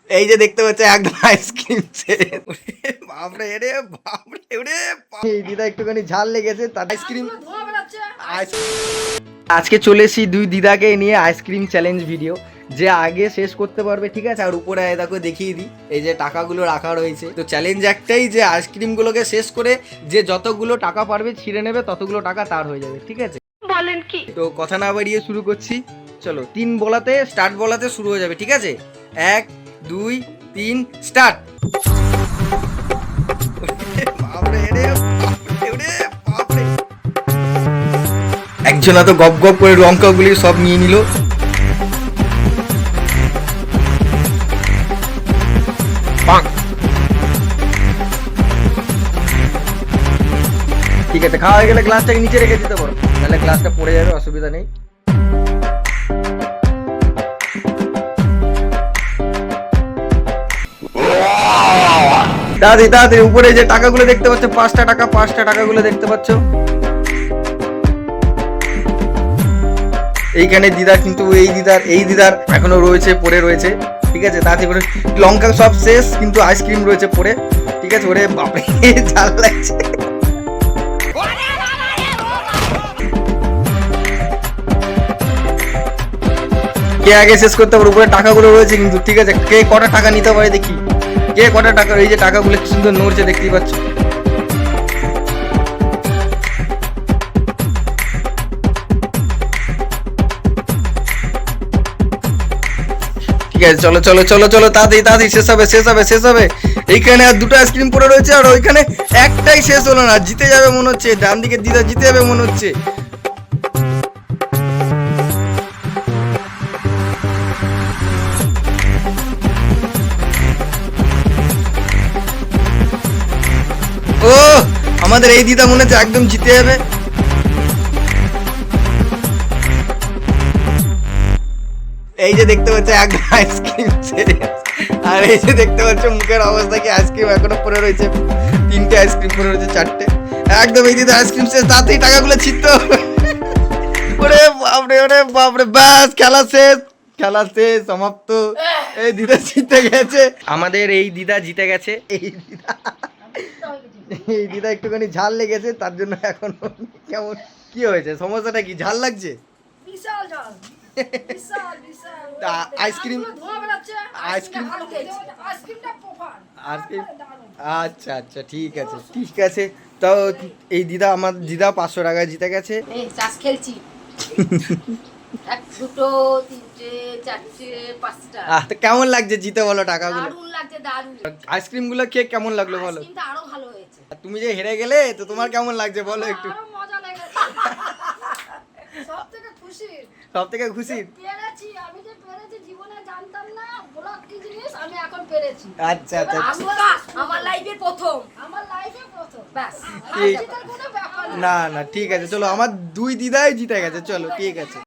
এই যে দেখতে পাচ্ছ একদম আইসক্রিম ছেড়ে বাপরে রে বাপরে ওরে এই দিদা একটুখানি ঝাল লেগেছে তার আইসক্রিম। আজকে চলে এসেছি দুই দিদাকে নিয়ে আইসক্রিম চ্যালেঞ্জ ভিডিও, যে আগে শেষ করতে পারবে, ঠিক আছে। আর উপরে দেখো দেখিয়ে দিই, এই যে টাকাগুলো রাখা রয়েছে। তো চ্যালেঞ্জ একটাই, যে আইসক্রিমগুলোকে শেষ করে যে যতগুলো টাকা পারবে ছিঁড়ে নেবে, ততগুলো টাকা তার হয়ে যাবে, ঠিক আছে। বলেন কি? তো কথা না বাড়িয়ে শুরু করছি, চলো। 3 বলাতে স্টার্ট বলাতে শুরু হয়ে যাবে, ঠিক আছে। 1 2 3 স্টার্ট। একজনা তো গপ গপ করে লঙ্কাগুলি সব নিয়ে নিল। ঠিক আছে, খাওয়া হয়ে গেলে গ্লাসটাকে নিচে রেখে দিতে পারো, তাহলে গ্লাসটা পড়ে যাবে, অসুবিধা নেই। দাদি দাদি উপরে যে টাকাগুলো দেখতে পাচ্ছ, 5টা টাকা, 5টা টাকাগুলো দেখতে পাচ্ছ। এইখানে দিদা, কিন্তু এই দিদার এখনো রয়েছে, পড়ে রয়েছে, ঠিক আছে। তাতে করে লঙ্কা সব শেষ, কিন্তু আইসক্রিম রয়েছে পড়ে, ঠিক আছে। ওরে বাপরে ঝাল লাগছে। কে আগে শেষ করতে পারে? উপরে টাকাগুলো রয়েছে কিন্তু, ঠিক আছে। কে কটা টাকা নিতে পারে দেখি, কে কটা টাকা। এই যে টাকাগুলো কি সুন্দর নড়ছে, দেখতেই পাচ্ছ। ঠিক আছে, চলো চলো চলো চলো, তাড়াতাড়ি তাড়াতাড়ি শেষ হবে, শেষ হবে, শেষ হবে। এইখানে আর 2টা আইসক্রিম পড়ে রয়েছে, আর ওইখানে একটাই শেষ হলো না। জিতে যাবে মনে হচ্ছে, ডান দিকে দিদা জিতে যাবে মনে হচ্ছে। ও আমাদের এই দিদা মনে হচ্ছে একদম জিতে যাবে। এই যে দেখতে পাচ্ছ একদম আইসক্রিম ছেড়ে, আর এই যে দেখতে পাচ্ছ মুখের অবস্থা কি, আইসক্রিম এখনো পড়ে রয়েছে। 3টে আইসক্রিম পড়ে রয়েছে, 4টে। একদম এই দিদা আইসক্রিম শেষ, তাড়াতাড়ি টাকাগুলো ছিটতে হবে। ওরে বাপরে ওরে বাপরে, ব্যাস খেলা শেষ, খেলা শেষ, সমাপ্ত। এই দিদা জিতে গেছে, আমাদের এই দিদা জিতে গেছে। এই দিদা একটুখানি ঝাল লেগেছে, তার জন্য এখন কেমন কি হয়েছে, সমস্যাটা কি? ঝাল লাগছে? বিশাল ঝাল, বিশাল বিশাল। আইসক্রিম আইসক্রিম আইসক্রিমটা প্রপার আইসক্রিম। আচ্ছা আচ্ছা, ঠিক আছে ঠিক আছে। তাও এই দিদা, আমার দিদা 500 টাকায় জিতে গেছে। এই চাষ খেলছি। 1 2 3 4 5টা। তো কেমন লাগছে জিতে, বলো টাকাগুলো? দারুণ লাগছে, দারুণ। আইসক্রিম গুলো খেয়ে কেমন লাগলো বলো? আইসক্রিমটা আরো ভালো হয়েছে। আর তুমি যে হেরে গেলে, তো তোমার কেমন লাগছে বলো একটু? আরো মজা লেগেছে। সবথেকে খুশি, সবথেকে খুশি পেরেছি। আমি যে পেরেছি জীবনে জানতাম না ব্লগ কি জিনিস, আমি এখন পেরেছি। আচ্ছা আচ্ছা, আমার লাইফে প্রথম, আমার লাইফে প্রথম, ব্যাস। ঠিক। কোনো ব্যাপার না না, ঠিক আছে, চলো। আমার 2 দিদাই জিতে গেছে, চলো ঠিক আছে।